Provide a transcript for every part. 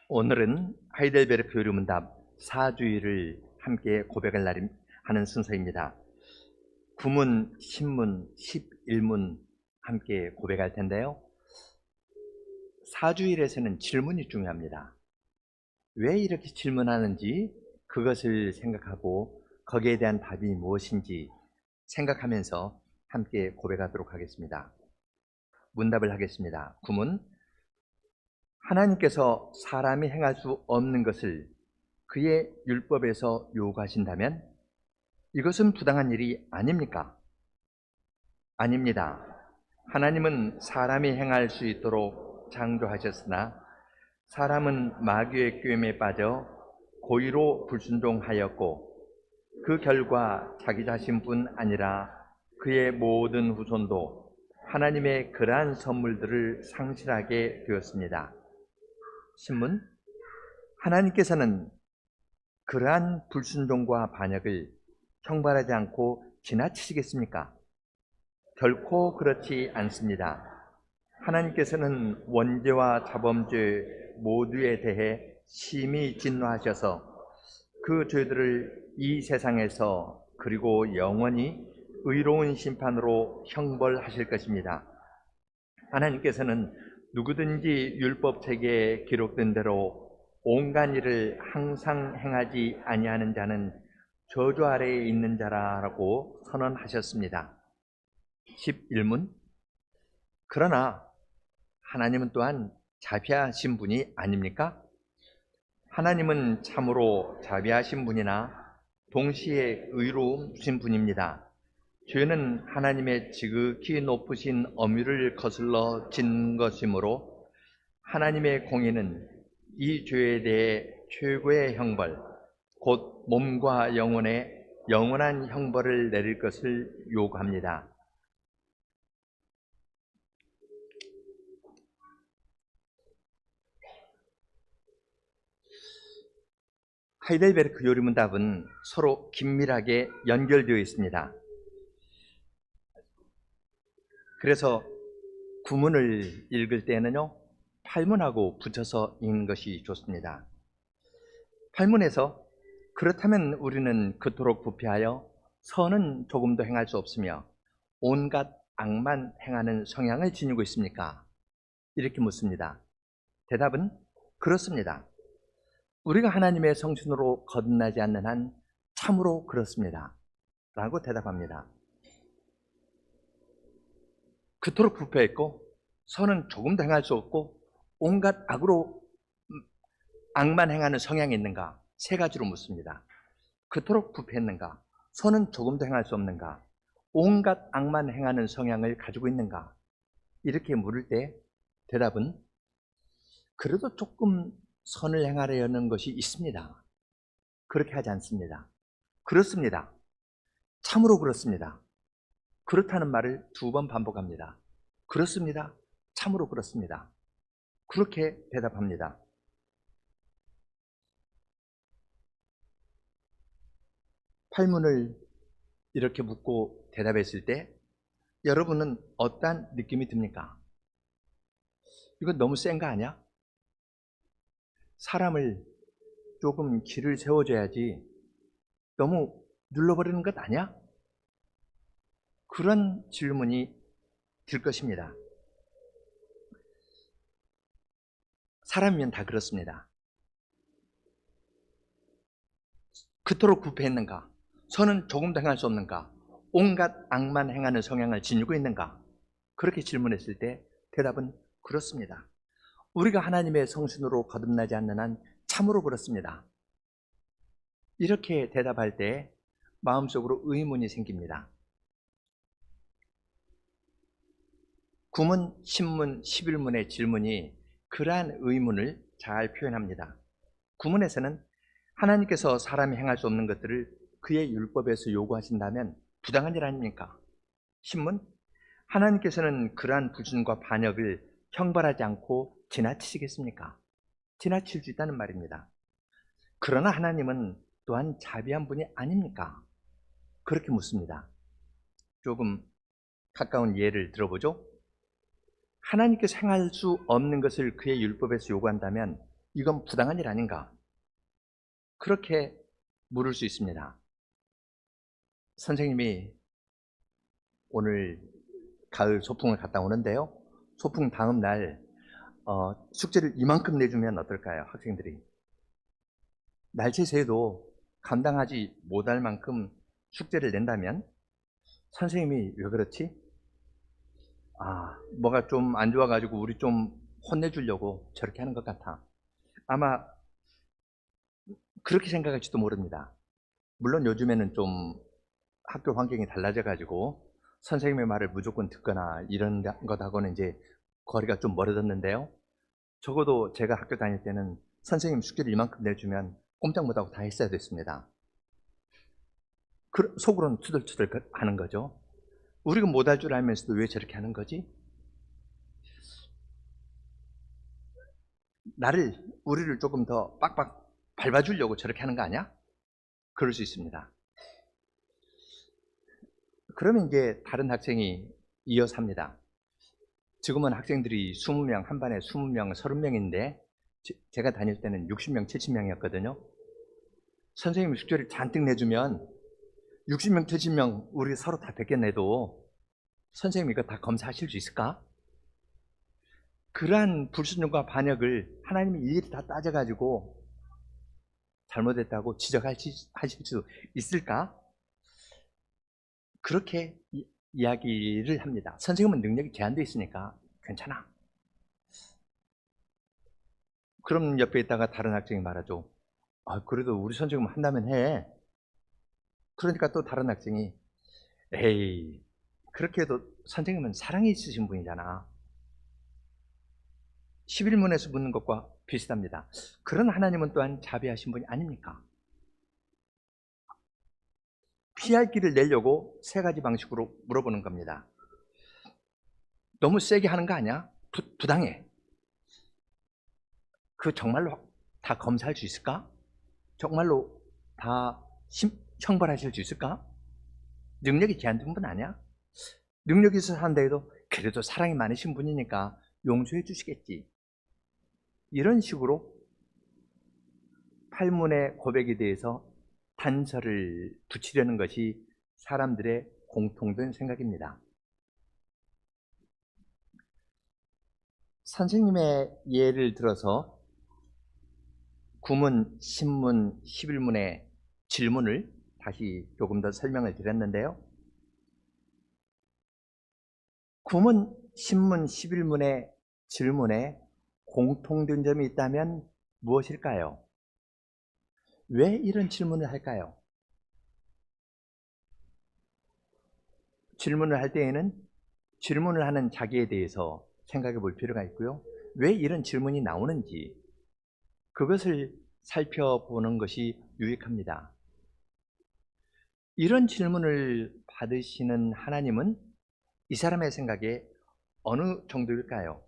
오늘은 하이델베르크 요리문답 사주일을 함께 고백을 하는 순서입니다. 구문, 신문, 11문 함께 고백할 텐데요. 사주일에서는 질문이 중요합니다. 왜 이렇게 질문하는지 그것을 생각하고 거기에 대한 답이 무엇인지 생각하면서 함께 고백하도록 하겠습니다. 문답을 하겠습니다. 구문, 하나님께서 사람이 행할 수 없는 것을 그의 율법에서 요구하신다면 이것은 부당한 일이 아닙니까? 아닙니다. 하나님은 사람이 행할 수 있도록 창조하셨으나 사람은 마귀의 꾀임에 빠져 고의로 불순종하였고 그 결과 자기 자신뿐 아니라 그의 모든 후손도 하나님의 그러한 선물들을 상실하게 되었습니다. 신문, 하나님께서는 그러한 불순종과 반역을 형벌하지 않고 지나치시겠습니까? 결코 그렇지 않습니다. 하나님께서는 원죄와 자범죄 모두에 대해 심히 진노하셔서 그 죄들을 이 세상에서 그리고 영원히 의로운 심판으로 형벌하실 것입니다. 하나님께서는 누구든지 율법책에 기록된 대로 온갖 일을 항상 행하지 아니하는 자는 저주 아래에 있는 자라고 선언하셨습니다. 11문, 그러나 하나님은 또한 자비하신 분이 아닙니까? 하나님은 참으로 자비하신 분이나 동시에 의로우신 분입니다. 죄는 하나님의 지극히 높으신 엄유를 거슬러 짓는 것이므로 하나님의 공의는 이 죄에 대해 최고의 형벌, 곧 몸과 영혼에 영원한 형벌을 내릴 것을 요구합니다. 하이델베르크 요리문답은 서로 긴밀하게 연결되어 있습니다. 그래서 구문을 읽을 때는요, 팔문하고 붙여서 읽는 것이 좋습니다. 팔문에서 그렇다면 우리는 그토록 부패하여 선은 조금도 행할 수 없으며 온갖 악만 행하는 성향을 지니고 있습니까? 이렇게 묻습니다. 대답은 그렇습니다. 우리가 하나님의 성신으로 거듭나지 않는 한 참으로 그렇습니다. 라고 대답합니다. 그토록 부패했고 선은 조금도 행할 수 없고 온갖 악만 행하는 성향이 있는가? 세 가지로 묻습니다. 그토록 부패했는가? 선은 조금도 행할 수 없는가? 온갖 악만 행하는 성향을 가지고 있는가? 이렇게 물을 때 대답은 그래도 조금 선을 행하려는 것이 있습니다. 그렇게 하지 않습니다. 그렇습니다. 참으로 그렇습니다. 그렇다는 말을 2번 반복합니다. 그렇습니다. 참으로 그렇습니다. 그렇게 대답합니다. 팔문을 이렇게 묻고 대답했을 때 여러분은 어떤 느낌이 듭니까? 이건 너무 센 거 아니야? 사람을 조금 길을 세워줘야지 너무 눌러버리는 것 아니야? 그런 질문이 들 것입니다. 사람이면 다 그렇습니다. 그토록 부패했는가? 선은 조금도 행할 수 없는가? 온갖 악만 행하는 성향을 지니고 있는가? 그렇게 질문했을 때 대답은 그렇습니다. 우리가 하나님의 성신으로 거듭나지 않는 한 참으로 그렇습니다. 이렇게 대답할 때 마음속으로 의문이 생깁니다. 구문, 신문, 11문의 질문이 그러한 의문을 잘 표현합니다. 구문에서는 하나님께서 사람이 행할 수 없는 것들을 그의 율법에서 요구하신다면 부당한 일 아닙니까? 신문, 하나님께서는 그러한 불순과 반역을 형벌하지 않고 지나치시겠습니까? 지나칠 수 있다는 말입니다. 그러나 하나님은 또한 자비한 분이 아닙니까? 그렇게 묻습니다. 조금 가까운 예를 들어보죠. 하나님께서 행할 수 없는 것을 그의 율법에서 요구한다면 이건 부당한 일 아닌가? 그렇게 물을 수 있습니다. 선생님이 오늘 가을 소풍을 갔다 오는데요. 소풍 다음 날 숙제를 이만큼 내주면 어떨까요? 학생들이. 날짜 새도 감당하지 못할 만큼 숙제를 낸다면 선생님이 왜 그렇지? 뭐가 좀 안 좋아가지고 우리 좀 혼내주려고 저렇게 하는 것 같아. 아마 그렇게 생각할지도 모릅니다. 물론 요즘에는 좀 학교 환경이 달라져가지고 선생님의 말을 무조건 듣거나 이런 것하고는 이제 거리가 좀 멀어졌는데요. 적어도 제가 학교 다닐 때는 선생님 숙제를 이만큼 내주면 꼼짝 못하고 다 했어야 됐습니다. 속으로는 투덜투덜 하는 거죠. 우리가 못할 줄 알면서도 왜 저렇게 하는 거지? 우리를 조금 더 빡빡 밟아주려고 저렇게 하는 거 아니야? 그럴 수 있습니다. 그러면 이제 다른 학생이 이어서 합니다. 지금은 학생들이 20명, 한 반에 20명, 30명인데 제가 다닐 때는 60명, 70명이었거든요. 선생님이 숙제를 잔뜩 내주면 60명, 70명 우리 서로 다 베껴내도 선생님 이거 다 검사하실 수 있을까? 그러한 불순종과 반역을 하나님이 일일이 다 따져가지고 잘못했다고 지적하실 수 있을까? 그렇게 이야기를 합니다. 선생님은 능력이 제한되어 있으니까 괜찮아. 그럼 옆에 있다가 다른 학생이 말하죠. 그래도 우리 선생님 한다면 해. 그러니까 또 다른 학생이 에이, 그렇게 해도 선생님은 사랑이 있으신 분이잖아. 11문에서 묻는 것과 비슷합니다. 그런 하나님은 또한 자비하신 분이 아닙니까? 피할 길을 내려고 세 가지 방식으로 물어보는 겁니다. 너무 세게 하는 거 아니야? 부당해. 그 정말로 다 검사할 수 있을까? 정말로 다 형벌하실 수 있을까? 능력이 제한된 분 아니야? 능력이 있어서 한다 해도 그래도 사랑이 많으신 분이니까 용서해 주시겠지. 이런 식으로 팔문의 고백에 대해서 단서를 붙이려는 것이 사람들의 공통된 생각입니다. 선생님의 예를 들어서 구문, 신문, 11문의 질문을 다시 조금 더 설명을 드렸는데요. 구문, 신문, 11문의 질문에 공통된 점이 있다면 무엇일까요? 왜 이런 질문을 할까요? 질문을 할 때에는 질문을 하는 자기에 대해서 생각해 볼 필요가 있고요. 왜 이런 질문이 나오는지 그것을 살펴보는 것이 유익합니다. 이런 질문을 받으시는 하나님은 이 사람의 생각에 어느 정도일까요?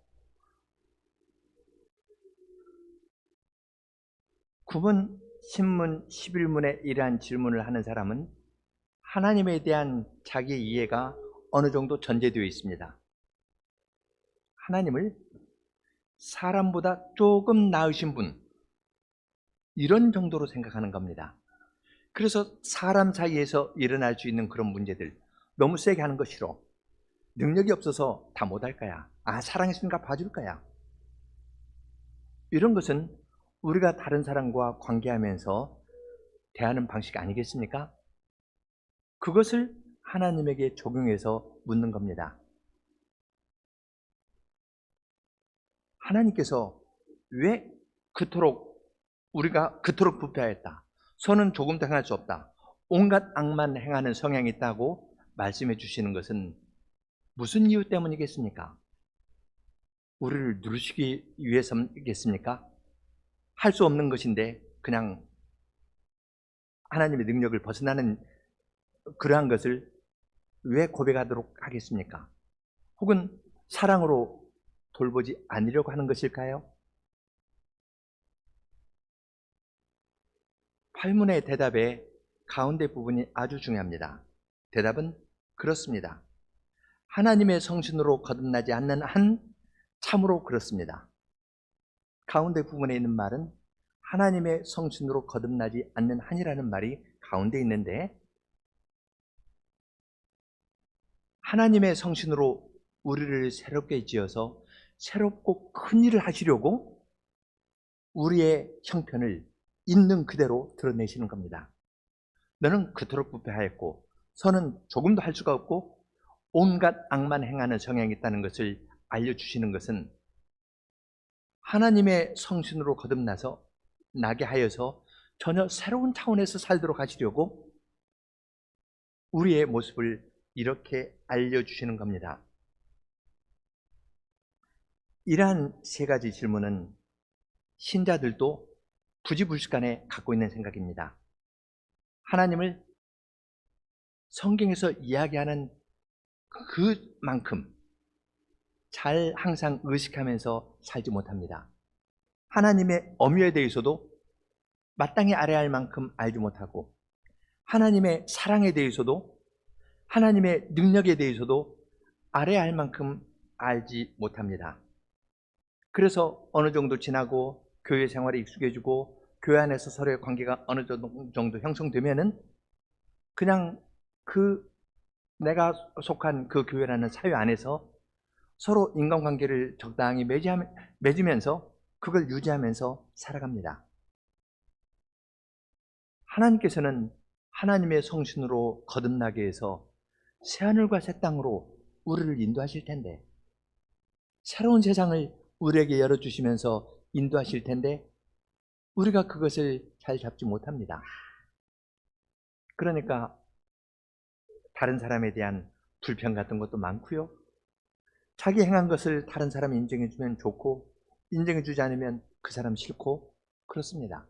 구문, 신문, 11문에 이러한 질문을 하는 사람은 하나님에 대한 자기의 이해가 어느 정도 전제되어 있습니다. 하나님을 사람보다 조금 나으신 분, 이런 정도로 생각하는 겁니다. 그래서 사람 사이에서 일어날 수 있는 그런 문제들 너무 세게 하는 거 싫어. 능력이 없어서 다 못할 거야. 사랑했으니까 봐줄 거야. 이런 것은 우리가 다른 사람과 관계하면서 대하는 방식 아니겠습니까? 그것을 하나님에게 적용해서 묻는 겁니다. 하나님께서 왜 우리가 그토록 부패하였다. 선은 조금도 행할 수 없다. 온갖 악만 행하는 성향이 있다고 말씀해 주시는 것은 무슨 이유 때문이겠습니까? 우리를 누르시기 위해서겠습니까? 할 수 없는 것인데 그냥 하나님의 능력을 벗어나는 그러한 것을 왜 고백하도록 하겠습니까? 혹은 사랑으로 돌보지 않으려고 하는 것일까요? 팔문의 대답의 가운데 부분이 아주 중요합니다. 대답은 그렇습니다. 하나님의 성신으로 거듭나지 않는 한 참으로 그렇습니다. 가운데 부분에 있는 말은 하나님의 성신으로 거듭나지 않는 한이라는 말이 가운데 있는데, 하나님의 성신으로 우리를 새롭게 지어서 새롭고 큰 일을 하시려고 우리의 형편을 있는 그대로 드러내시는 겁니다. 너는 그토록 부패하였고 선은 조금도 할 수가 없고 온갖 악만 행하는 성향이 있다는 것을 알려주시는 것은 하나님의 성신으로 거듭나서 나게 하여서 전혀 새로운 차원에서 살도록 하시려고 우리의 모습을 이렇게 알려주시는 겁니다. 이러한 세 가지 질문은 신자들도 부지불식간에 갖고 있는 생각입니다. 하나님을 성경에서 이야기하는 그만큼 잘 항상 의식하면서 살지 못합니다. 하나님의 엄유에 대해서도 마땅히 알아야 할 만큼 알지 못하고, 하나님의 사랑에 대해서도 하나님의 능력에 대해서도 알아야 할 만큼 알지 못합니다. 그래서 어느 정도 지나고 교회 생활에 익숙해지고 교회 안에서 서로의 관계가 어느 정도 형성되면은 그냥 내가 속한 그 교회라는 사회 안에서 서로 인간관계를 적당히 맺으면서 그걸 유지하면서 살아갑니다. 하나님께서는 하나님의 성신으로 거듭나게 해서 새하늘과 새 땅으로 우리를 인도하실 텐데, 새로운 세상을 우리에게 열어주시면서 인도하실 텐데 우리가 그것을 잘 잡지 못합니다. 그러니까 다른 사람에 대한 불평 같은 것도 많고요. 자기 행한 것을 다른 사람이 인정해 주면 좋고 인정해 주지 않으면 그 사람 싫고 그렇습니다.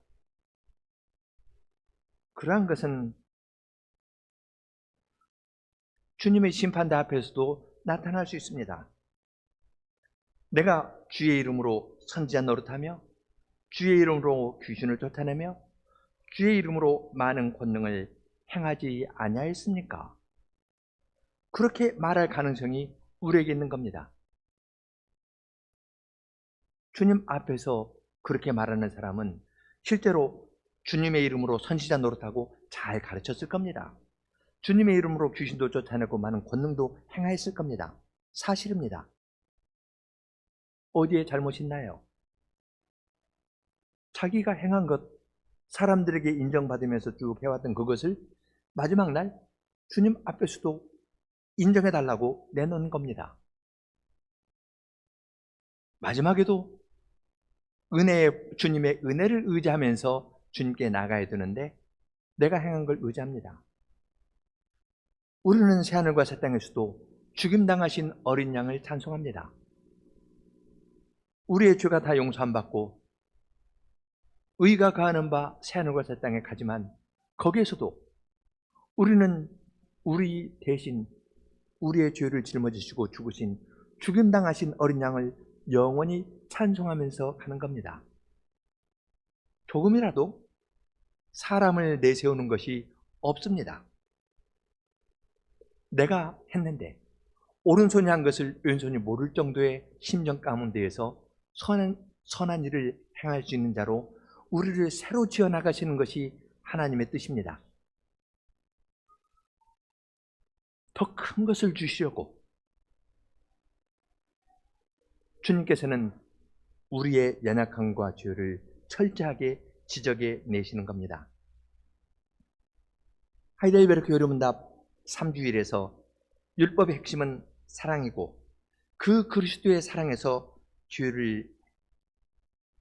그러한 것은 주님의 심판대 앞에서도 나타날 수 있습니다. 내가 주의 이름으로 선지자 노릇하며 주의 이름으로 귀신을 쫓아내며 주의 이름으로 많은 권능을 행하지 아니하였습니까? 그렇게 말할 가능성이 우리에게 있는 겁니다. 주님 앞에서 그렇게 말하는 사람은 실제로 주님의 이름으로 선지자 노릇하고 잘 가르쳤을 겁니다. 주님의 이름으로 귀신도 쫓아내고 많은 권능도 행하였을 겁니다. 사실입니다. 어디에 잘못이 있나요? 자기가 행한 것, 사람들에게 인정받으면서 쭉 해왔던 그것을 마지막 날 주님 앞에서도 인정해달라고 내놓은 겁니다. 마지막에도 주님의 은혜를 의지하면서 주님께 나가야 되는데 내가 행한 걸 의지합니다. 우리는 새하늘과 새 땅에서도 죽임당하신 어린 양을 찬송합니다. 우리의 죄가 다 용서 안 받고 의가 가하는 바 새하늘과 새 땅에 가지만 거기에서도 우리는 우리 대신 우리의 죄를 짊어지시고 죽으신 죽임당하신 어린 양을 영원히 찬송하면서 가는 겁니다. 조금이라도 사람을 내세우는 것이 없습니다. 내가 했는데 오른손이 한 것을 왼손이 모를 정도의 심정 가운데에서 선한 일을 행할 수 있는 자로 우리를 새로 지어나가시는 것이 하나님의 뜻입니다. 더 큰 것을 주시려고 주님께서는 우리의 연약함과 죄를 철저하게 지적해 내시는 겁니다. 하이델베르크 요리문답 3주일에서 율법의 핵심은 사랑이고 그 그리스도의 사랑에서 죄를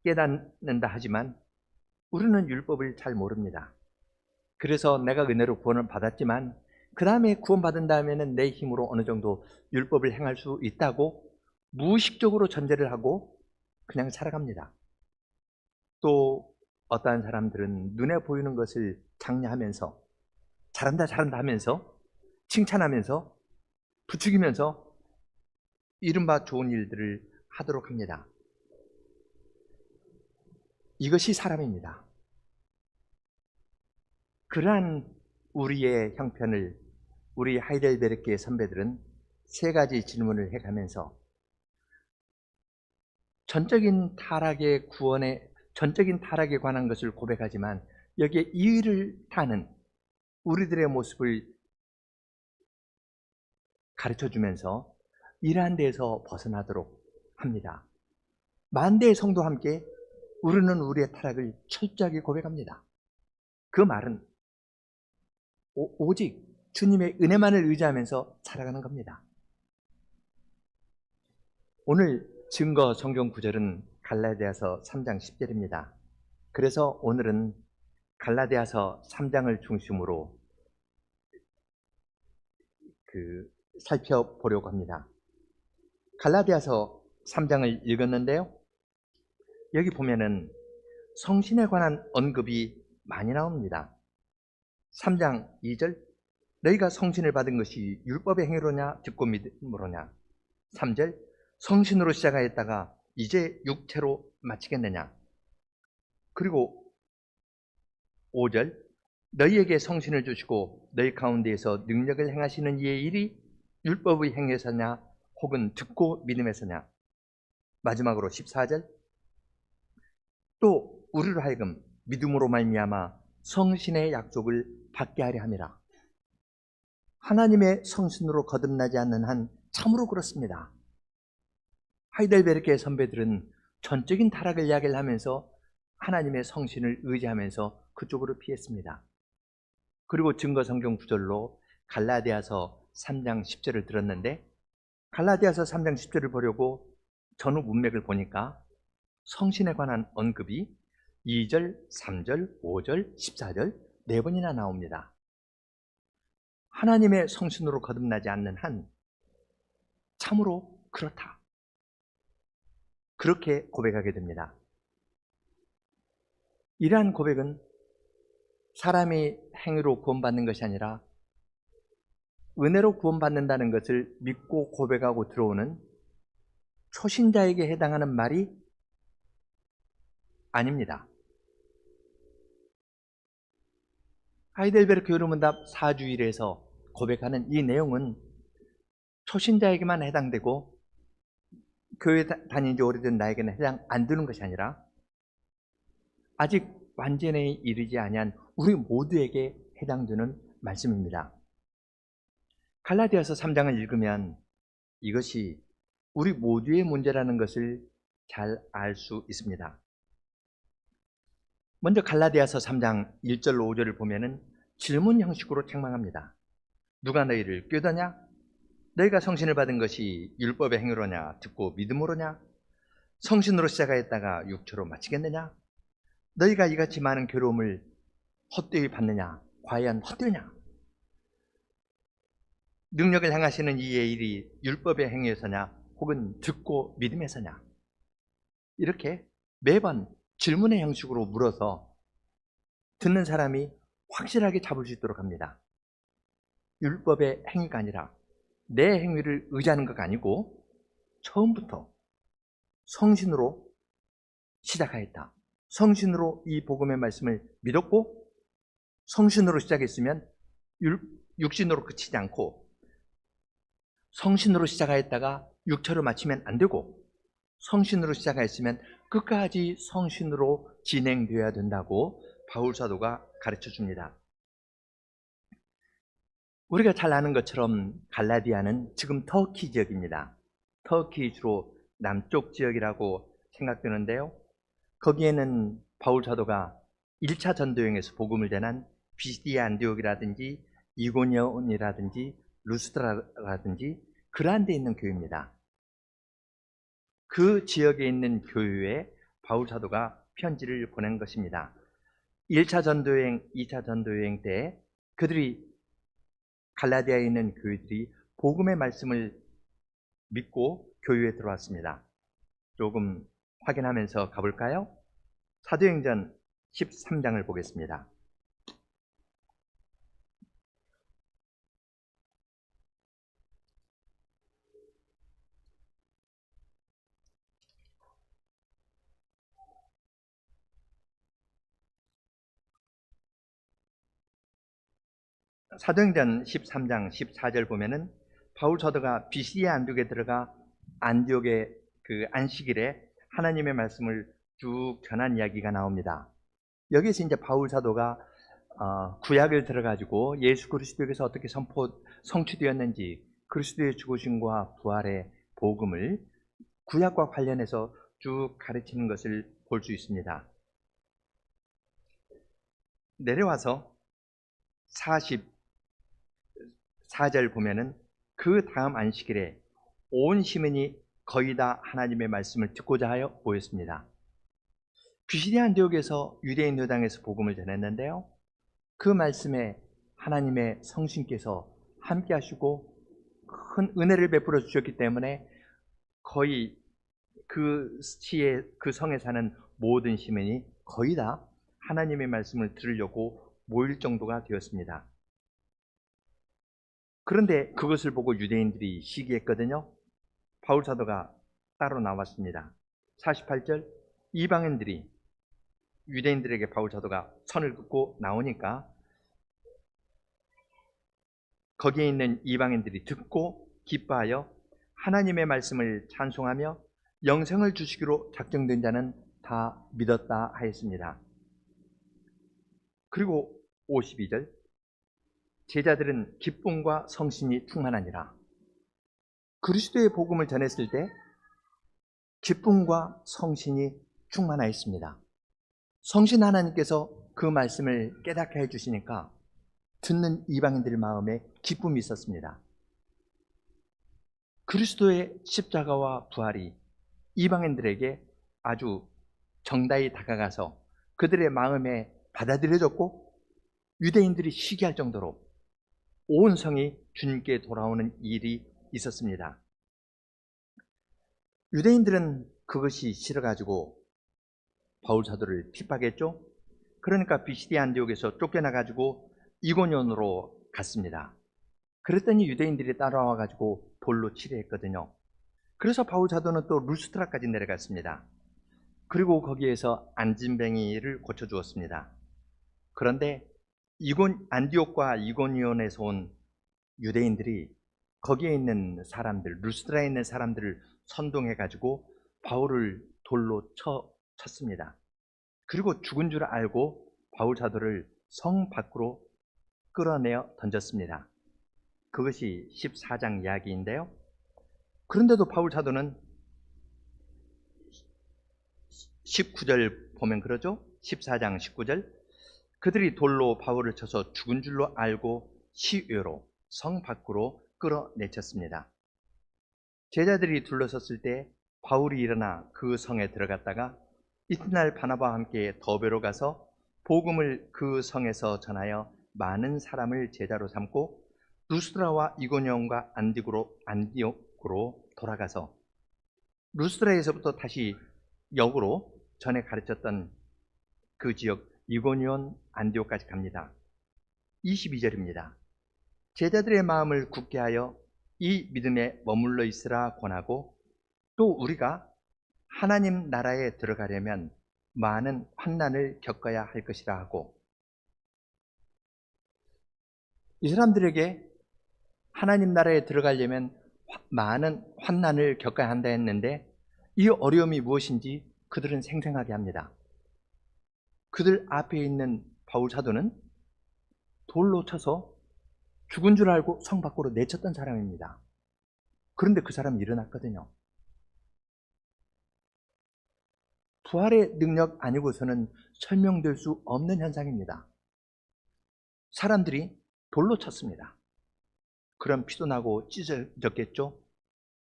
깨닫는다 하지만 우리는 율법을 잘 모릅니다. 그래서 내가 은혜로 구원을 받았지만 그 다음에 구원받은 다음에는 내 힘으로 어느 정도 율법을 행할 수 있다고 무의식적으로 전제를 하고 그냥 살아갑니다. 또 어떠한 사람들은 눈에 보이는 것을 장려하면서 잘한다 하면서 칭찬하면서 부추기면서 이른바 좋은 일들을 하도록 합니다. 이것이 사람입니다. 그러한 우리의 형편을 우리 하이델베르크의 선배들은 세 가지 질문을 해가면서 전적인 타락에 관한 것을 고백하지만 여기에 이의를 타는 우리들의 모습을 가르쳐주면서 이러한 데에서 벗어나도록 합니다. 만대의 성도와 함께 우리는 우리의 타락을 철저하게 고백합니다. 그 말은 오직 주님의 은혜만을 의지하면서 살아가는 겁니다. 오늘 증거 성경 구절은 갈라디아서 3장 10절입니다. 그래서 오늘은 갈라디아서 3장을 중심으로 살펴보려고 합니다. 갈라디아서 3장을 읽었는데요. 여기 보면은 성신에 관한 언급이 많이 나옵니다. 3장 2절, 너희가 성신을 받은 것이 율법의 행위로냐 듣고 믿음으로냐. 3절, 성신으로 시작하였다가 이제 육체로 마치겠느냐. 그리고 5절, 너희에게 성신을 주시고 너희 가운데에서 능력을 행하시는 이의 일이 율법의 행위에서냐 혹은 듣고 믿음에서냐. 마지막으로 14절, 또 우리로 하여금 믿음으로 말미암아 성신의 약속을 받게 하려 함이라. 하나님의 성신으로 거듭나지 않는 한 참으로 그렇습니다. 하이델베르크의 선배들은 전적인 타락을 이야기를 하면서 하나님의 성신을 의지하면서 그쪽으로 피했습니다. 그리고 증거 성경 구절로 갈라디아서 3장 10절을 들었는데, 갈라디아서 3장 10절을 보려고 전후 문맥을 보니까 성신에 관한 언급이 2절, 3절, 5절, 14절 4번이나 나옵니다. 하나님의 성신으로 거듭나지 않는 한 참으로 그렇다. 그렇게 고백하게 됩니다. 이러한 고백은 사람이 행위로 구원받는 것이 아니라 은혜로 구원받는다는 것을 믿고 고백하고 들어오는 초신자에게 해당하는 말이 아닙니다. 하이델베르크 교류문답 4주일에서 고백하는 이 내용은 초신자에게만 해당되고 교회 다닌 지 오래된 나에게는 해당 안 되는 것이 아니라 아직 완전히 이르지 아니한 우리 모두에게 해당되는 말씀입니다. 갈라디아서 3장을 읽으면 이것이 우리 모두의 문제라는 것을 잘 알 수 있습니다. 먼저 갈라디아서 3장 1절로 5절을 보면은 질문 형식으로 책망합니다. 누가 너희를 꾀더냐? 너희가 성신을 받은 것이 율법의 행위로냐 듣고 믿음으로냐? 성신으로 시작하였다가 육체로 마치겠느냐? 너희가 이같이 많은 괴로움을 헛되이 받느냐? 과연 헛되냐? 능력을 행하시는 이의 일이 율법의 행위에서냐 혹은 듣고 믿음에서냐? 이렇게 매번 질문의 형식으로 물어서 듣는 사람이 확실하게 잡을 수 있도록 합니다. 율법의 행위가 아니라 내 행위를 의지하는 것가 아니고 처음부터 성신으로 시작하였다. 성신으로 이 복음의 말씀을 믿었고 성신으로 시작했으면 육신으로 그치지 않고 성신으로 시작하였다가 육체로 마치면 안 되고 성신으로 시작하였으면 끝까지 성신으로 진행되어야 된다고 바울 사도가 가르쳐 줍니다. 우리가 잘 아는 것처럼 갈라디아는 지금 터키 지역입니다. 터키 주로 남쪽 지역이라고 생각되는데요. 거기에는 바울 사도가 1차 전도여행에서 복음을 전한 비시디아 안디옥이라든지 이고니온이라든지 루스드라라든지 그러한 데 있는 교회입니다. 그 지역에 있는 교회에 바울 사도가 편지를 보낸 것입니다. 1차 전도여행, 2차 전도여행 때 그들이 갈라디아에 있는 교회들이 복음의 말씀을 믿고 교회에 들어왔습니다. 조금 확인하면서 가볼까요? 사도행전 13장을 보겠습니다. 사도행전 13장 14절 보면은 바울 사도가 비시디아 안디옥에 들어가 안디옥의 그 안식일에 하나님의 말씀을 쭉 전한 이야기가 나옵니다. 여기서 이제 바울 사도가 구약을 들어가지고 예수 그리스도에게서 어떻게 성취되었는지, 그리스도의 죽으심과 부활의 복음을 구약과 관련해서 쭉 가르치는 것을 볼 수 있습니다. 내려와서 44절 보면은 그 다음 안식일에 온 시민이 거의 다 하나님의 말씀을 듣고자 하여 모였습니다. 비시디 안디옥에서 유대인 회당에서 복음을 전했는데요, 그 말씀에 하나님의 성신께서 함께 하시고 큰 은혜를 베풀어 주셨기 때문에 거의 그 성에 사는 모든 시민이 거의 다 하나님의 말씀을 들으려고 모일 정도가 되었습니다. 그런데 그것을 보고 유대인들이 시기했거든요. 바울 사도가 따로 나왔습니다. 48절, 이방인들이 유대인들에게 바울 사도가 선을 긋고 나오니까 거기에 있는 이방인들이 듣고 기뻐하여 하나님의 말씀을 찬송하며 영생을 주시기로 작정된 자는 다 믿었다 하였습니다. 그리고 52절, 제자들은 기쁨과 성신이 충만하니라. 그리스도의 복음을 전했을 때 기쁨과 성신이 충만하였습니다. 성신 하나님께서 그 말씀을 깨닫게 해주시니까 듣는 이방인들 마음에 기쁨이 있었습니다. 그리스도의 십자가와 부활이 이방인들에게 아주 정다히 다가가서 그들의 마음에 받아들여졌고, 유대인들이 시기할 정도로 온 성이 주님께 돌아오는 일이 있었습니다. 유대인들은 그것이 싫어가지고 바울 사도를 핍박했죠. 그러니까 비시디 안디옥에서 쫓겨나가지고 이고니온으로 갔습니다. 그랬더니 유대인들이 따라와가지고 돌로 치려했거든요. 그래서 바울 사도는 또 루스트라까지 내려갔습니다. 그리고 거기에서 안진뱅이를 고쳐주었습니다. 그런데 안디옥과 이고니온에서 온 유대인들이 거기에 있는 사람들, 루스트라에 있는 사람들을 선동해가지고 바울을 돌로 쳤습니다. 그리고 죽은 줄 알고 바울 사도를 성 밖으로 끌어내어 던졌습니다. 그것이 14장 이야기인데요. 그런데도 바울 사도는 19절 보면 그러죠. 14장 19절, 그들이 돌로 바울을 쳐서 죽은 줄로 알고 시외로 성 밖으로 끌어내쳤습니다. 제자들이 둘러섰을 때 바울이 일어나 그 성에 들어갔다가 이튿날 바나바와 함께 더베로 가서 복음을 그 성에서 전하여 많은 사람을 제자로 삼고 루스드라와 이고니온과 안디옥으로 돌아가서 루스드라에서부터 다시 역으로 전에 가르쳤던 그 지역 이고니온, 안디옥까지 갑니다. 22절입니다. 제자들의 마음을 굳게 하여 이 믿음에 머물러 있으라 권하고, 또 우리가 하나님 나라에 들어가려면 많은 환난을 겪어야 할 것이라 하고, 이 사람들에게 하나님 나라에 들어가려면 많은 환난을 겪어야 한다 했는데, 이 어려움이 무엇인지 그들은 생생하게 합니다. 그들 앞에 있는 바울 사도는 돌로 쳐서 죽은 줄 알고 성 밖으로 내쳤던 사람입니다. 그런데 그 사람이 일어났거든요. 부활의 능력 아니고서는 설명될 수 없는 현상입니다. 사람들이 돌로 쳤습니다. 그럼 피도 나고 찢어졌겠죠?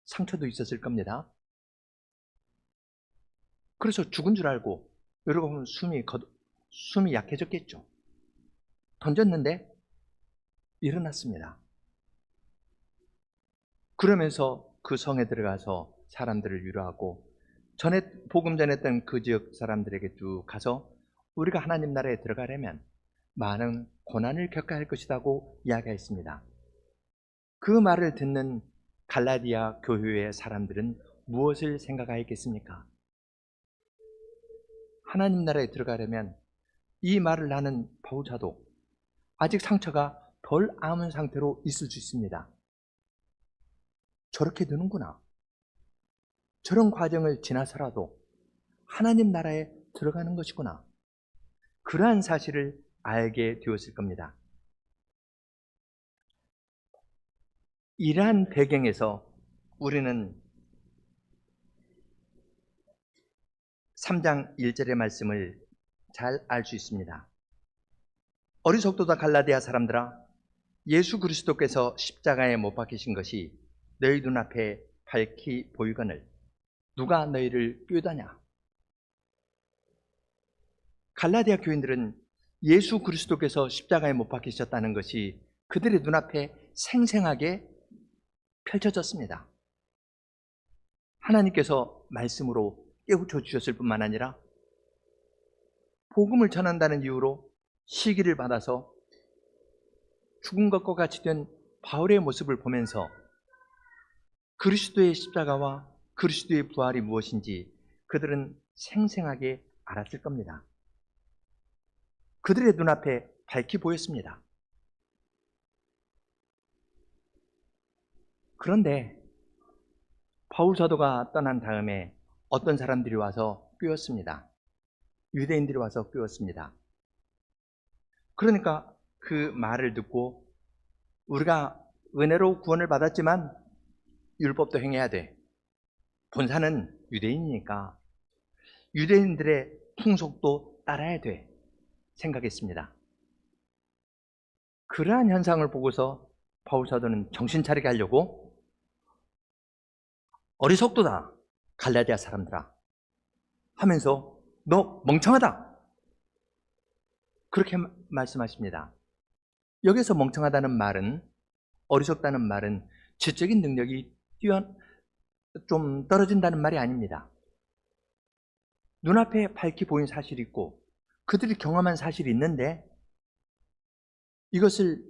상처도 있었을 겁니다. 그래서 죽은 줄 알고 여러분 숨이 약해졌겠죠. 던졌는데 일어났습니다. 그러면서 그 성에 들어가서 사람들을 위로하고 복음 전했던 그 지역 사람들에게 쭉 가서 우리가 하나님 나라에 들어가려면 많은 고난을 겪어야 할 것이라고 이야기했습니다. 그 말을 듣는 갈라디아 교회의 사람들은 무엇을 생각하였겠습니까? 하나님 나라에 들어가려면 이 말을 하는 바울 사도 아직 상처가 덜 아문 상태로 있을 수 있습니다. 저렇게 되는구나. 저런 과정을 지나서라도 하나님 나라에 들어가는 것이구나. 그러한 사실을 알게 되었을 겁니다. 이러한 배경에서 우리는 3장 1절의 말씀을 잘 알 수 있습니다. 어리석도다 갈라디아 사람들아, 예수 그리스도께서 십자가에 못 박히신 것이 너희 눈앞에 밝히 보이거늘 누가 너희를 꾀다냐. 갈라디아 교인들은 예수 그리스도께서 십자가에 못 박히셨다는 것이 그들의 눈앞에 생생하게 펼쳐졌습니다. 하나님께서 말씀으로 깨우쳐 주셨을 뿐만 아니라 복음을 전한다는 이유로 시기를 받아서 죽은 것과 같이 된 바울의 모습을 보면서 그리스도의 십자가와 그리스도의 부활이 무엇인지 그들은 생생하게 알았을 겁니다. 그들의 눈앞에 밝히 보였습니다. 그런데 바울 사도가 떠난 다음에 어떤 사람들이 와서 꿰었습니다. 유대인들이 와서 꿰었습니다. 그러니까 그 말을 듣고 우리가 은혜로 구원을 받았지만 율법도 행해야 돼. 본사는 유대인이니까 유대인들의 풍속도 따라야 돼 생각했습니다. 그러한 현상을 보고서 바울 사도는 정신 차리게 하려고 어리석도다 갈라디아 사람들아 하면서 너 멍청하다 그렇게 말씀하십니다. 여기서 멍청하다는 말은, 어리석다는 말은 지적인 능력이 좀 떨어진다는 말이 아닙니다. 눈앞에 밝히 보인 사실이 있고 그들이 경험한 사실이 있는데 이것을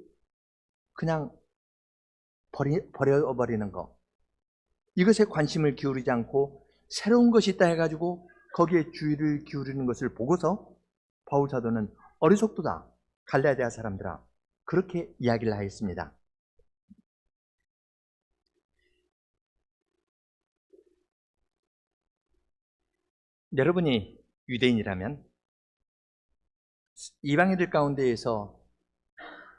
그냥 버려버리는 거, 이것에 관심을 기울이지 않고 새로운 것이 있다 해가지고 거기에 주의를 기울이는 것을 보고서 바울 사도는 어리석도다 갈라디아 사람들아 그렇게 이야기를 하였습니다. 여러분이 유대인이라면 이방인들 가운데에서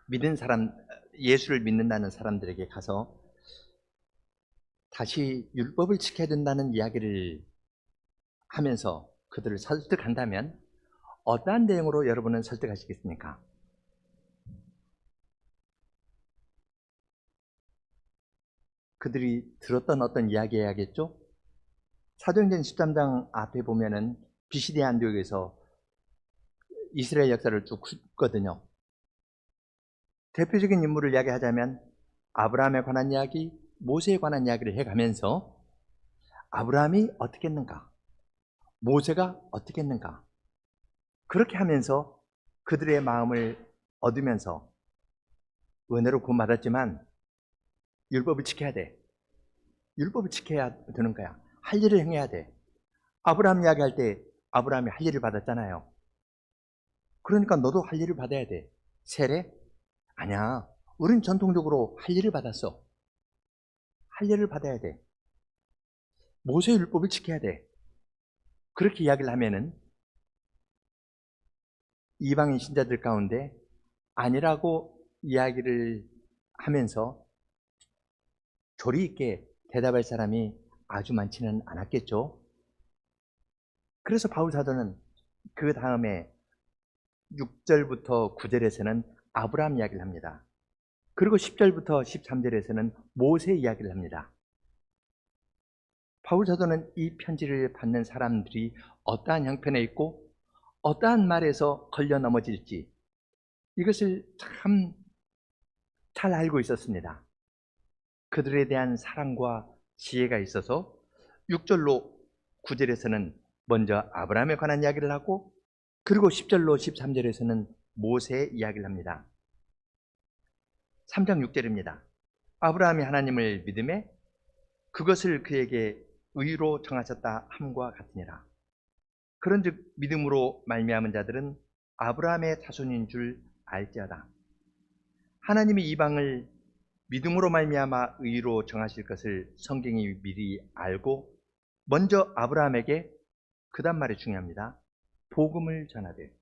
믿은 사람, 예수를 믿는다는 사람들에게 가서 다시 율법을 지켜야 된다는 이야기를 하면서 그들을 설득한다면 어떠한 내용으로 여러분은 설득하시겠습니까? 그들이 들었던 어떤 이야기 해야겠죠? 사도행전 13장 앞에 보면은 비시디 안디옥에서 이스라엘 역사를 쭉 훑거든요. 대표적인 인물을 이야기하자면 아브라함에 관한 이야기, 모세에 관한 이야기를 해가면서 아브라함이 어떻게 했는가, 모세가 어떻게 했는가, 그렇게 하면서 그들의 마음을 얻으면서 은혜로 구원받았지만 율법을 지켜야 돼. 율법을 지켜야 되는 거야. 할 일을 행해야 돼. 아브라함 이야기할 때 아브라함이 할 일을 받았잖아요. 그러니까 너도 할 일을 받아야 돼. 세례? 아니야. 우린 전통적으로 할 일을 받았어. 할 일을 받아야 돼. 모세 율법을 지켜야 돼. 그렇게 이야기를 하면은 이방인 신자들 가운데 아니라고 이야기를 하면서 조리 있게 대답할 사람이 아주 많지는 않았겠죠. 그래서 바울 사도는 그 다음에 6절부터 9절에서는 아브라함 이야기를 합니다. 그리고 10절부터 13절에서는 모세 이야기를 합니다. 바울 사도는 이 편지를 받는 사람들이 어떠한 형편에 있고 어떠한 말에서 걸려 넘어질지 이것을 참 잘 알고 있었습니다. 그들에 대한 사랑과 지혜가 있어서 6절로 9절에서는 먼저 아브라함에 관한 이야기를 하고 그리고 10절로 13절에서는 모세의 이야기를 합니다. 3장 6절입니다. 아브라함이 하나님을 믿음에 그것을 그에게 의로 정하셨다 함과 같으니라. 그런즉 믿음으로 말미암은 자들은 아브라함의 자손인 줄 알지어다. 하나님이 이방을 믿음으로 말미암아 의로 정하실 것을 성경이 미리 알고 먼저 아브라함에게 그 다음 말이 중요합니다. 복음을 전하되,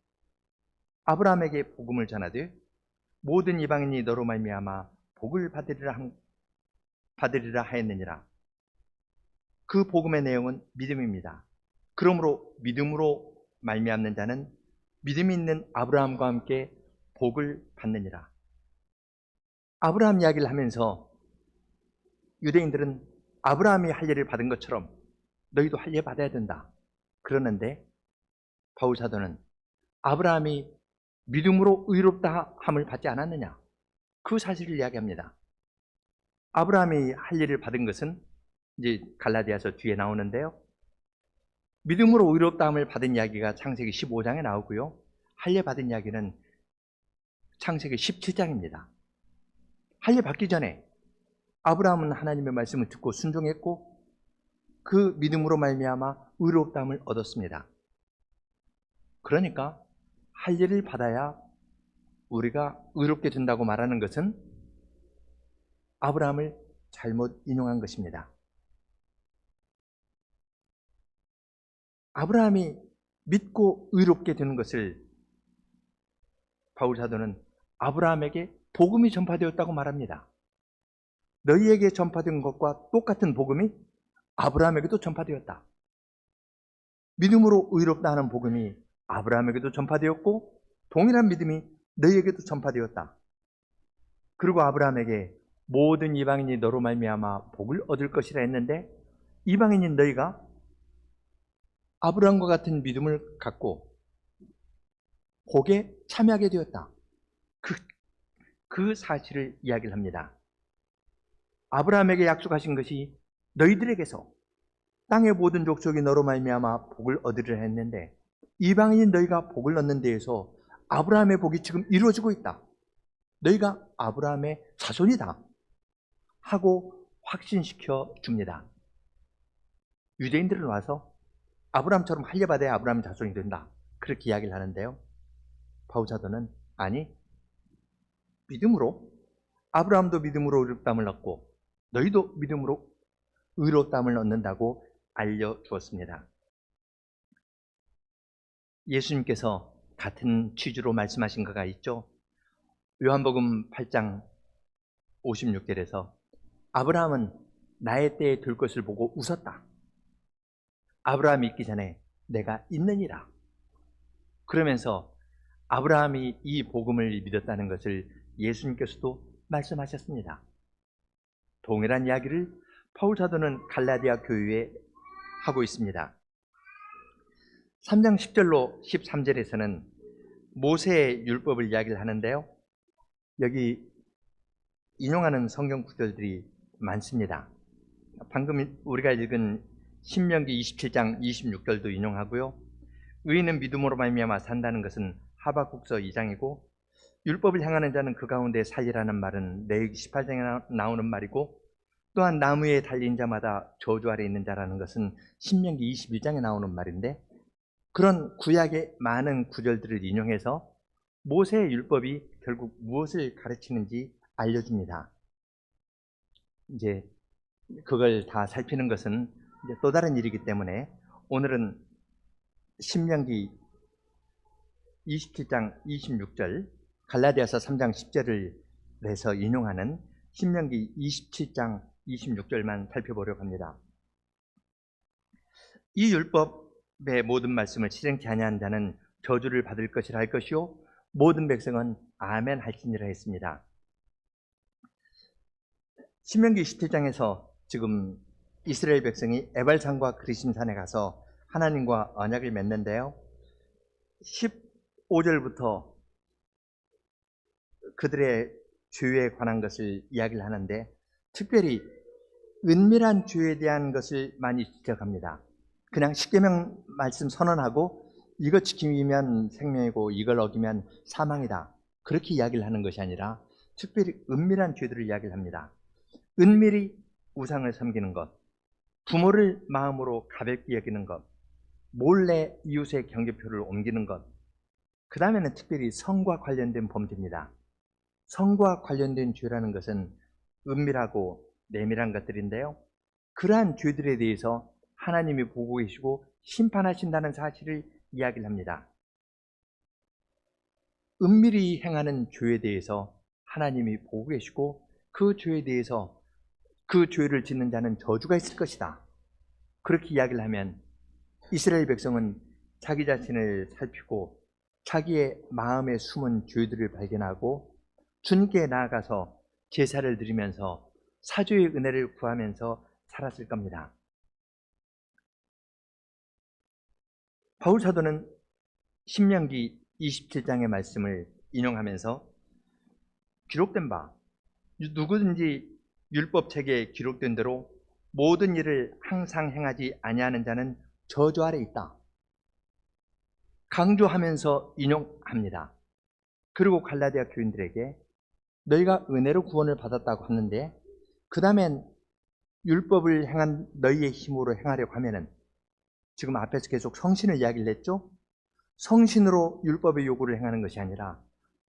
아브라함에게 복음을 전하되 모든 이방인이 너로 말미암아 복을 받으리라 하였느니라. 그 복음의 내용은 믿음입니다. 그러므로 믿음으로 말미암는 자는 믿음이 있는 아브라함과 함께 복을 받느니라. 아브라함 이야기를 하면서 유대인들은 아브라함이 할 일을 받은 것처럼 너희도 할 일 받아야 된다 그러는데, 바울 사도는 아브라함이 믿음으로 의롭다 함을 받지 않았느냐, 그 사실을 이야기합니다. 아브라함이 할 일을 받은 것은 이제 갈라디아서 뒤에 나오는데요, 믿음으로 의롭다 함을 받은 이야기가 창세기 15장에 나오고요, 할 일 받은 이야기는 창세기 17장입니다. 할 일 받기 전에 아브라함은 하나님의 말씀을 듣고 순종했고 그 믿음으로 말미암아 의롭다함을 얻었습니다. 그러니까 할 일을 받아야 우리가 의롭게 된다고 말하는 것은 아브라함을 잘못 인용한 것입니다. 아브라함이 믿고 의롭게 되는 것을 바울 사도는 아브라함에게 복음이 전파되었다고 말합니다. 너희에게 전파된 것과 똑같은 복음이 아브라함에게도 전파되었다. 믿음으로 의롭다 하는 복음이 아브라함에게도 전파되었고 동일한 믿음이 너희에게도 전파되었다. 그리고 아브라함에게 모든 이방인이 너로 말미암아 복을 얻을 것이라 했는데, 이방인인 너희가 아브라함과 같은 믿음을 갖고 복에 참여하게 되었다. 그 사실을 이야기를 합니다. 아브라함에게 약속하신 것이 너희들에게서 땅의 모든 족속이 너로 말미암아 복을 얻으리라 했는데, 이방인인 너희가 복을 얻는 데에서 아브라함의 복이 지금 이루어지고 있다. 너희가 아브라함의 자손이다 하고 확신시켜 줍니다. 유대인들은 와서 아브라함처럼 할 일 받아야 아브라함의 자손이 된다, 그렇게 이야기를 하는데요, 바울 사도는 아니, 믿음으로, 아브라함도 믿음으로 의롭다함을 얻고 너희도 믿음으로 의롭다함을 얻는다고 알려주었습니다. 예수님께서 같은 취지로 말씀하신 거가 있죠. 요한복음 8장 56절에서 아브라함은 나의 때에 될 것을 보고 웃었다. 아브라함이 있기 전에 내가 있느니라. 그러면서 아브라함이 이 복음을 믿었다는 것을 예수님께서도 말씀하셨습니다. 동일한 이야기를 바울 사도는 갈라디아 교회에 하고 있습니다. 3장 10절로 13절에서는 모세의 율법을 이야기를 하는데요, 여기 인용하는 성경 구절들이 많습니다. 방금 우리가 읽은 신명기 27장 26절도 인용하고요, 의인은 믿음으로 말미암아 산다는 것은 하박국서 2장이고, 율법을 향하는 자는 그 가운데 살리라는 말은 레위기 18장에 나오는 말이고, 또한 나무에 달린 자마다 저주 아래 있는 자라는 것은 신명기 21장에 나오는 말인데, 그런 구약의 많은 구절들을 인용해서 모세의 율법이 결국 무엇을 가르치는지 알려줍니다. 이제 그걸 다 살피는 것은 이제 또 다른 일이기 때문에 오늘은 신명기 27장 26절, 갈라디아서 3장 10절을 내서 인용하는 신명기 27장 26절만 살펴보려고 합니다. 이 율법의 모든 말씀을 실행치 아니한 자는 저주를 받을 것이라 할 것이요 모든 백성은 아멘 할지니라 했습니다. 신명기 27장에서 지금 이스라엘 백성이 에발산과 그리심산에 가서 하나님과 언약을 맺는데요, 15절부터 그들의 죄에 관한 것을 이야기를 하는데, 특별히 은밀한 죄에 대한 것을 많이 지적합니다. 그냥 십계명 말씀 선언하고 이거 지키면 생명이고 이걸 어기면 사망이다, 그렇게 이야기를 하는 것이 아니라 특별히 은밀한 죄들을 이야기를 합니다. 은밀히 우상을 섬기는 것, 부모를 마음으로 가볍게 여기는 것, 몰래 이웃의 경계표를 옮기는 것, 그 다음에는 특별히 성과 관련된 범죄입니다. 성과 관련된 죄라는 것은 은밀하고 내밀한 것들인데요, 그러한 죄들에 대해서 하나님이 보고 계시고 심판하신다는 사실을 이야기를 합니다. 은밀히 행하는 죄에 대해서 하나님이 보고 계시고 그 죄에 대해서 그 죄를 짓는 자는 저주가 있을 것이다. 그렇게 이야기를 하면 이스라엘 백성은 자기 자신을 살피고 자기의 마음에 숨은 죄들을 발견하고 주님께 나아가서 제사를 드리면서 사죄의 은혜를 구하면서 살았을 겁니다. 바울 사도는 신명기 27장의 말씀을 인용하면서 기록된 바 누구든지 율법책에 기록된 대로 모든 일을 항상 행하지 아니하는 자는 저주 아래 있다. 강조하면서 인용합니다. 그리고 갈라디아 교인들에게 너희가 은혜로 구원을 받았다고 하는데 그 다음엔 율법을 행한 너희의 힘으로 행하려고 하면은 지금 앞에서 계속 성신을 이야기를 했죠? 성신으로 율법의 요구를 행하는 것이 아니라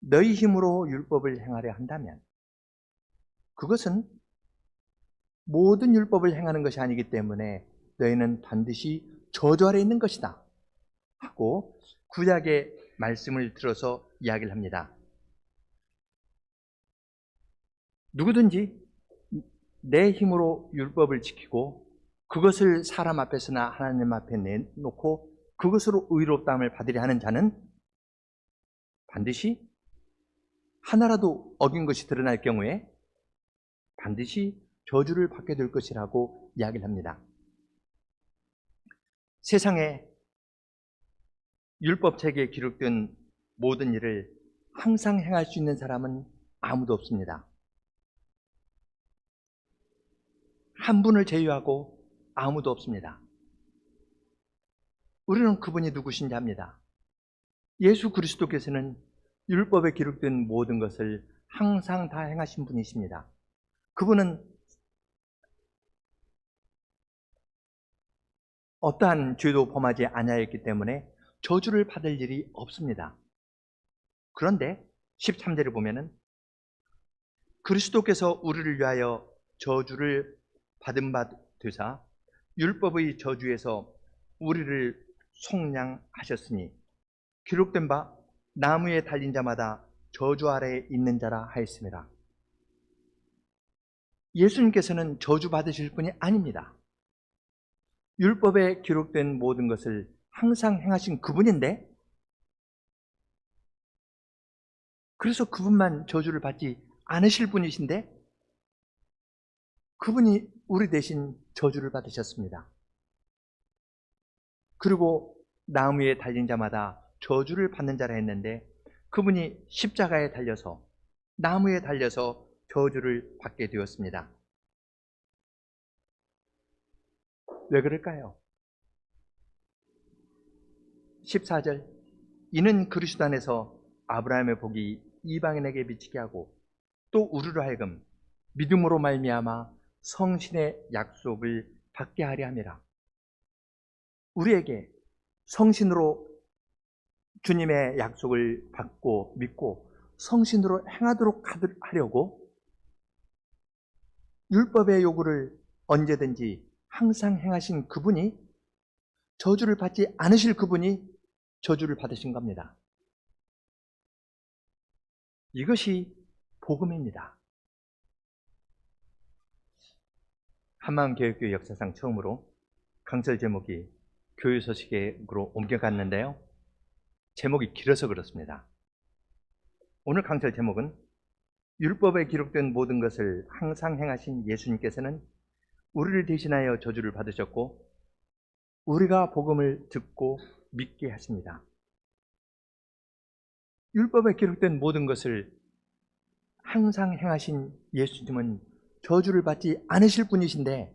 너희 힘으로 율법을 행하려 한다면 그것은 모든 율법을 행하는 것이 아니기 때문에 너희는 반드시 저주 아래 있는 것이다 하고 구약의 말씀을 들어서 이야기를 합니다. 누구든지 내 힘으로 율법을 지키고 그것을 사람 앞에서나 하나님 앞에 내놓고 그것으로 의롭다함을 받으려 하는 자는 반드시 하나라도 어긴 것이 드러날 경우에 반드시 저주를 받게 될 것이라고 이야기를 합니다. 세상에 율법책에 기록된 모든 일을 항상 행할 수 있는 사람은 아무도 없습니다. 한 분을 제외하고 아무도 없습니다. 우리는 그분이 누구신지 압니다. 예수 그리스도께서는 율법에 기록된 모든 것을 항상 다 행하신 분이십니다. 그분은 어떠한 죄도 범하지 아니하였기 때문에 저주를 받을 일이 없습니다. 그런데 13절을 보면은 그리스도께서 우리를 위하여 저주를 받은 바 되사 율법의 저주에서 우리를 속량하셨으니 기록된 바 나무에 달린 자마다 저주 아래에 있는 자라 하였습니다. 예수님께서는 저주 받으실 분이 아닙니다. 율법에 기록된 모든 것을 항상 행하신 그분인데 그래서 그분만 저주를 받지 않으실 분이신데 그분이 우리 대신 저주를 받으셨습니다. 그리고 나무에 달린 자마다 저주를 받는 자라 했는데 그분이 십자가에 달려서 나무에 달려서 저주를 받게 되었습니다. 왜 그럴까요? 14절 이는 그리스도 안에서 아브라함의 복이 이방인에게 미치게 하고 또 우리로 하여금 믿음으로 말미암아 성신의 약속을 받게 하려 함이라. 우리에게 성신으로 주님의 약속을 받고 믿고 성신으로 행하도록 하려고 율법의 요구를 언제든지 항상 행하신 그분이 저주를 받지 않으실 그분이 저주를 받으신 겁니다. 이것이 복음입니다. 한마음교회교 역사상 처음으로 강설 제목이 교회서식으로 옮겨갔는데요. 제목이 길어서 그렇습니다. 오늘 강설 제목은 율법에 기록된 모든 것을 항상 행하신 예수님께서는 우리를 대신하여 저주를 받으셨고 우리가 복음을 듣고 믿게 하십니다. 율법에 기록된 모든 것을 항상 행하신 예수님은 저주를 받지 않으실 분이신데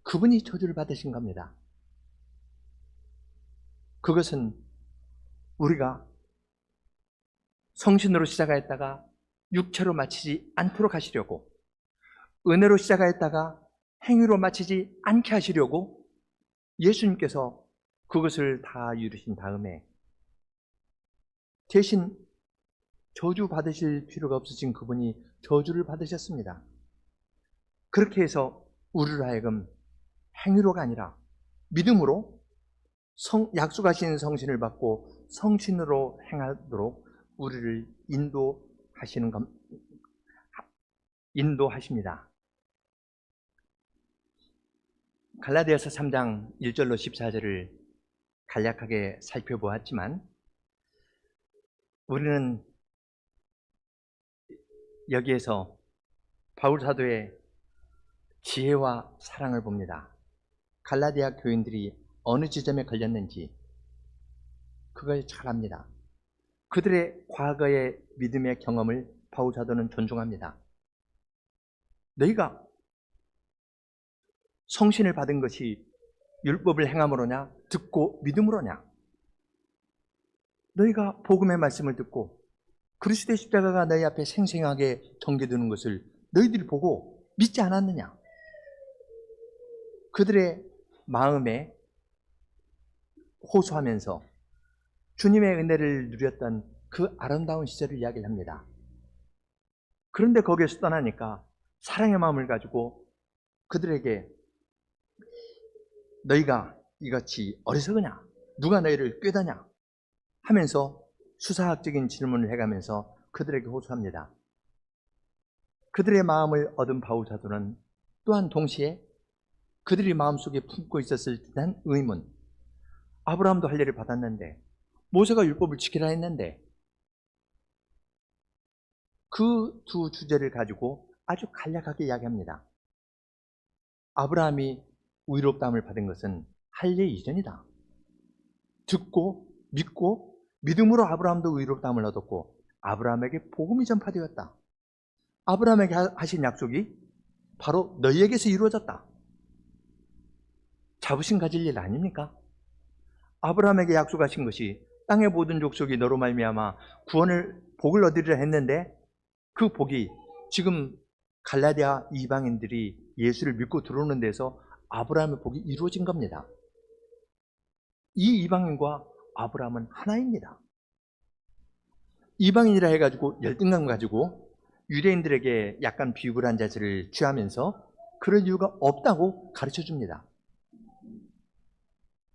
그분이 저주를 받으신 겁니다. 그것은 우리가 성신으로 시작하였다가 육체로 마치지 않도록 하시려고 은혜로 시작하였다가 행위로 마치지 않게 하시려고 예수님께서 그것을 다 이루신 다음에 대신 저주 받으실 필요가 없으신 그분이 저주를 받으셨습니다. 그렇게 해서 우리로 하여금 행위로가 아니라 믿음으로 약속하신 성신을 받고 성신으로 행하도록 우리를 인도하십니다. 갈라디아서 3장 1절로 14절을 간략하게 살펴보았지만 우리는 여기에서 바울 사도의 지혜와 사랑을 봅니다. 갈라디아 교인들이 어느 지점에 걸렸는지 그걸 잘 압니다. 그들의 과거의 믿음의 경험을 바울 사도는 존중합니다. 너희가 성신을 받은 것이 율법을 행함으로냐 듣고 믿음으로냐? 너희가 복음의 말씀을 듣고 그리스도의 십자가가 너희 앞에 생생하게 전개되는 것을 너희들이 보고 믿지 않았느냐? 그들의 마음에 호소하면서 주님의 은혜를 누렸던 그 아름다운 시절을 이야기를 합니다. 그런데 거기에서 떠나니까 사랑의 마음을 가지고 그들에게 너희가 이같이 어리석으냐? 누가 너희를 꾀다냐? 하면서 수사학적인 질문을 해가면서 그들에게 호소합니다. 그들의 마음을 얻은 바울 사도는 또한 동시에 그들이 마음속에 품고 있었을 듯한 의문, 아브라함도 할례를 받았는데 모세가 율법을 지키라 했는데 그 두 주제를 가지고 아주 간략하게 이야기합니다. 아브라함이 의롭다함을 받은 것은 할례 이전이다. 듣고 믿고 믿음으로 아브라함도 의롭다함을 얻었고 아브라함에게 복음이 전파되었다. 아브라함에게 하신 약속이 바로 너희에게서 이루어졌다. 자부심 가질 일 아닙니까? 아브라함에게 약속하신 것이 땅의 모든 족속이 너로 말미암아 복을 얻으리라 했는데 그 복이 지금 갈라디아 이방인들이 예수를 믿고 들어오는 데서 아브라함의 복이 이루어진 겁니다. 이 이방인과 아브라함은 하나입니다. 이방인이라 해가지고 열등감 가지고 유대인들에게 약간 비굴한 자세를 취하면서 그럴 이유가 없다고 가르쳐줍니다.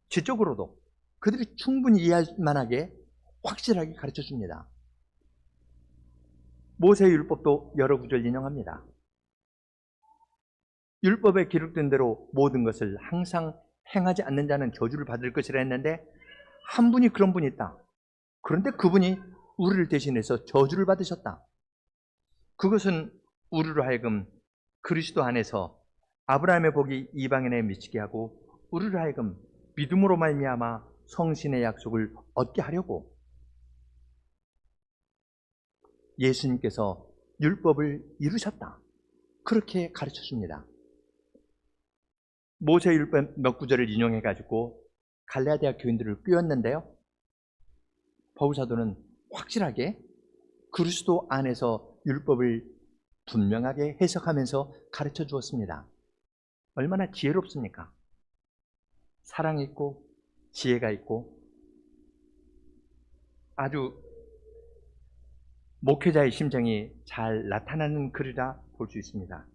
지적으로도 그들이 충분히 이해할 만하게 확실하게 가르쳐줍니다. 모세의 율법도 여러 구절 인용합니다. 율법에 기록된 대로 모든 것을 항상 행하지 않는 자는 저주를 받을 것이라 했는데 한 분이 그런 분이 있다. 그런데 그분이 우리를 대신해서 저주를 받으셨다. 그것은 우리로 하여금 그리스도 안에서 아브라함의 복이 이방인에 미치게 하고 우리로 하여금 믿음으로 말미암아 성신의 약속을 얻게 하려고 예수님께서 율법을 이루셨다. 그렇게 가르쳐줍니다. 모세 율법 몇 구절을 인용해가지고 갈라디아 교인들을 꿰었는데요. 바울 사도는 확실하게 그리스도 안에서 율법을 분명하게 해석하면서 가르쳐 주었습니다. 얼마나 지혜롭습니까? 사랑이 있고 지혜가 있고 아주 목회자의 심정이 잘 나타나는 글이라 볼 수 있습니다.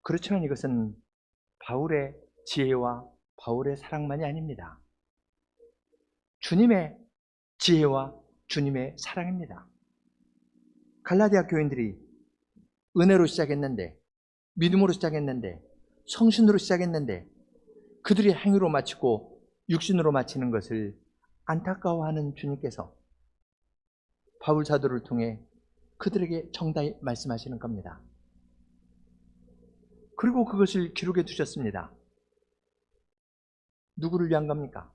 그렇지만 이것은 바울의 지혜와 바울의 사랑만이 아닙니다. 주님의 지혜와 주님의 사랑입니다. 갈라디아 교인들이 은혜로 시작했는데 믿음으로 시작했는데 성신으로 시작했는데 그들이 행위로 마치고 육신으로 마치는 것을 안타까워하는 주님께서 바울 사도를 통해 그들에게 정답히 말씀하시는 겁니다. 그리고 그것을 기록해 두셨습니다. 누구를 위한 겁니까?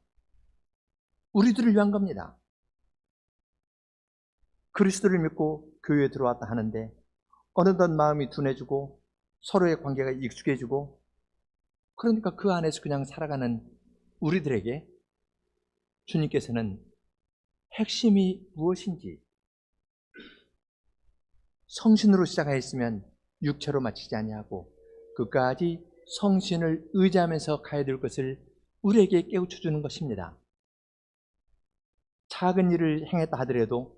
우리들을 위한 겁니다. 그리스도를 믿고 교회에 들어왔다 하는데 어느덧 마음이 둔해지고 서로의 관계가 익숙해지고 그러니까 그 안에서 그냥 살아가는 우리들에게 주님께서는 핵심이 무엇인지 성신으로 시작하였으면 육체로 마치지 아니하고 끝까지 성신을 의지하면서 가야 될 것을 우리에게 깨우쳐 주는 것입니다. 작은 일을 행했다 하더라도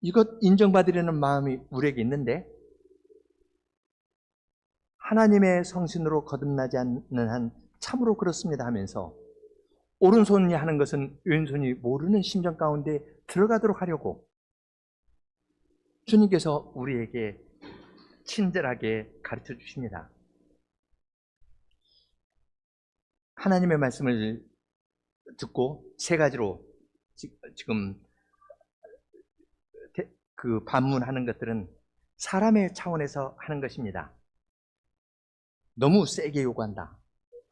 이것 인정받으려는 마음이 우리에게 있는데 하나님의 성신으로 거듭나지 않는 한 참으로 그렇습니다 하면서 오른손이 하는 것은 왼손이 모르는 심정 가운데 들어가도록 하려고 주님께서 우리에게 친절하게 가르쳐 주십니다. 하나님의 말씀을 듣고 세 가지로 지금 그 반문하는 것들은 사람의 차원에서 하는 것입니다. 너무 세게 요구한다.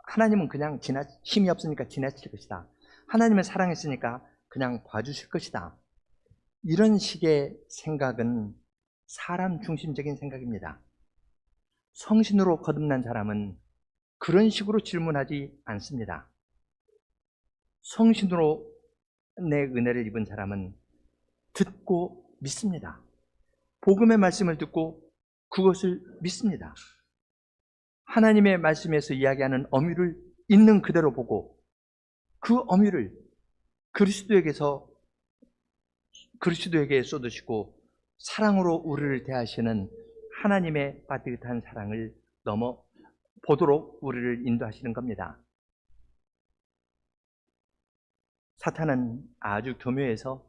하나님은 그냥 힘이 없으니까 지나칠 것이다. 하나님은 사랑했으니까 그냥 봐주실 것이다. 이런 식의 생각은 사람 중심적인 생각입니다. 성신으로 거듭난 사람은 그런 식으로 질문하지 않습니다. 성신으로 내 은혜를 입은 사람은 듣고 믿습니다. 복음의 말씀을 듣고 그것을 믿습니다. 하나님의 말씀에서 이야기하는 엄유를 있는 그대로 보고 그 엄유를 그리스도에게 쏟으시고 사랑으로 우리를 대하시는 하나님의 따뜻한 사랑을 보도록 우리를 인도하시는 겁니다. 사탄은 아주 교묘해서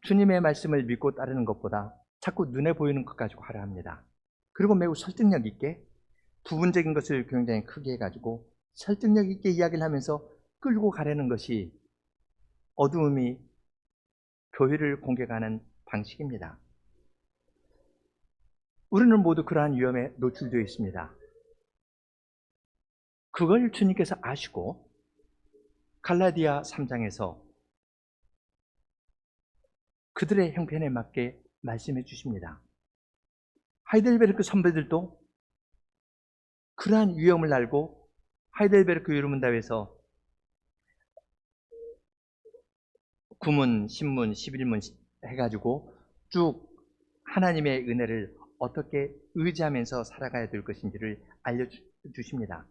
주님의 말씀을 믿고 따르는 것보다 자꾸 눈에 보이는 것 가지고 하려 합니다. 그리고 매우 설득력 있게 부분적인 것을 굉장히 크게 해가지고 설득력 있게 이야기를 하면서 끌고 가려는 것이 어두움이 교회를 공격하는 방식입니다. 우리는 모두 그러한 위험에 노출되어 있습니다. 그걸 주님께서 아시고 갈라디아 3장에서 그들의 형편에 맞게 말씀해 주십니다. 하이델베르크 선배들도 그러한 위험을 알고 하이델베르크 유르문다에서 구문, 신문, 11문 해가지고 쭉 하나님의 은혜를 어떻게 의지하면서 살아가야 될 것인지를 알려주십니다.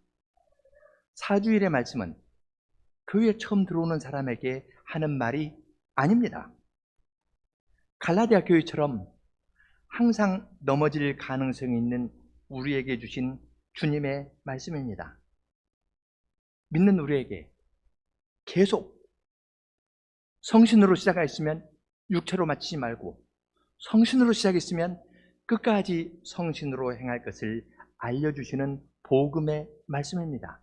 사주일의 말씀은 교회에 처음 들어오는 사람에게 하는 말이 아닙니다. 갈라디아 교회처럼 항상 넘어질 가능성이 있는 우리에게 주신 주님의 말씀입니다. 믿는 우리에게 계속 성신으로 시작했으면 육체로 마치지 말고 성신으로 시작했으면 끝까지 성신으로 행할 것을 알려주시는 복음의 말씀입니다.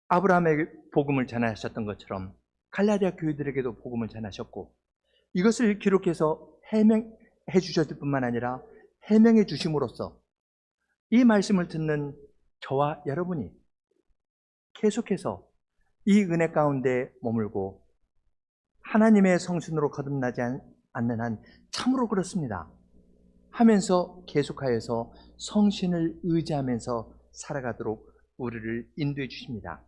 아브라함의 복음을 전하셨던 것처럼 갈라디아 교회들에게도 복음을 전하셨고 이것을 기록해서 해명해 주셨을 뿐만 아니라 해명해 주심으로써 이 말씀을 듣는 저와 여러분이 계속해서 이 은혜 가운데 머물고 하나님의 성신으로 거듭나지 않는 한 참으로 그렇습니다 하면서 계속하여서 성신을 의지하면서 살아가도록 우리를 인도해 주십니다.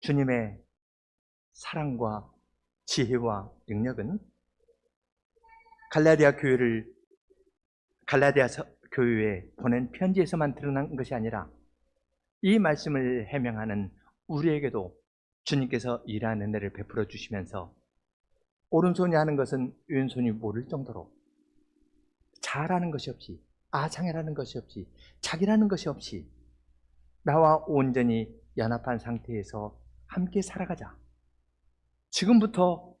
주님의 사랑과 지혜와 능력은 갈라디아 교회에 보낸 편지에서만 드러난 것이 아니라 이 말씀을 해명하는 우리에게도 주님께서 일하는 은혜를 베풀어 주시면서 오른손이 하는 것은 왼손이 모를 정도로 잘하는 것이 없이 아장이라는 것이 없이 자기라는 것이 없이 나와 온전히 연합한 상태에서 함께 살아가자. 지금부터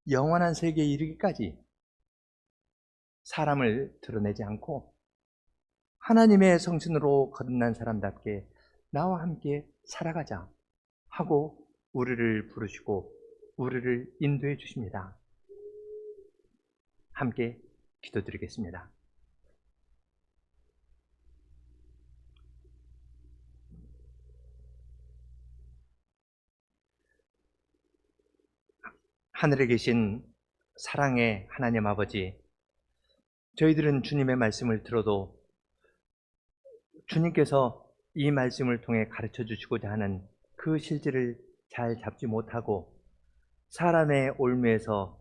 영원한 세계에 이르기까지 사람을 드러내지 않고 하나님의 성신으로 거듭난 사람답게 나와 함께 살아가자 하고 우리를 부르시고 우리를 인도해 주십니다. 함께 기도드리겠습니다. 하늘에 계신 사랑의 하나님 아버지, 저희들은 주님의 말씀을 들어도 주님께서 이 말씀을 통해 가르쳐 주시고자 하는 그 실질을 잘 잡지 못하고 사람의 올무에서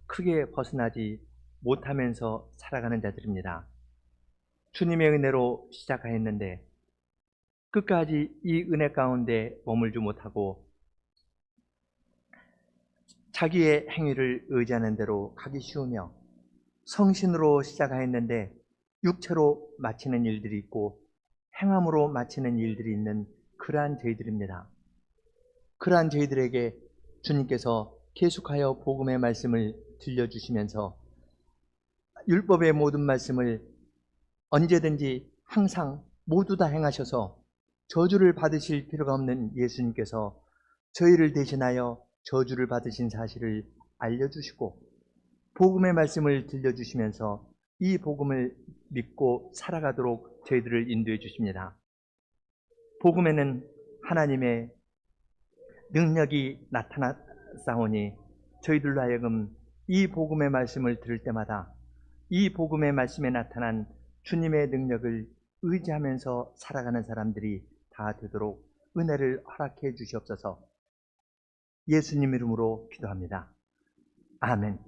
크게 벗어나지 못하면서 살아가는 자들입니다. 주님의 은혜로 시작하였는데 끝까지 이 은혜 가운데 머물지 못하고 자기의 행위를 의지하는 대로 가기 쉬우며 성신으로 시작하였는데 육체로 마치는 일들이 있고 행함으로 마치는 일들이 있는 그러한 저희들입니다. 그러한 저희들에게 주님께서 계속하여 복음의 말씀을 들려주시면서 율법의 모든 말씀을 언제든지 항상 모두 다 행하셔서 저주를 받으실 필요가 없는 예수님께서 저희를 대신하여 저주를 받으신 사실을 알려주시고 복음의 말씀을 들려주시면서 이 복음을 믿고 살아가도록 저희들을 인도해 주십니다. 복음에는 하나님의 능력이 나타났사오니 저희들로 하여금 이 복음의 말씀을 들을 때마다 이 복음의 말씀에 나타난 주님의 능력을 의지하면서 살아가는 사람들이 다 되도록 은혜를 허락해 주시옵소서. 예수님 이름으로 기도합니다. 아멘.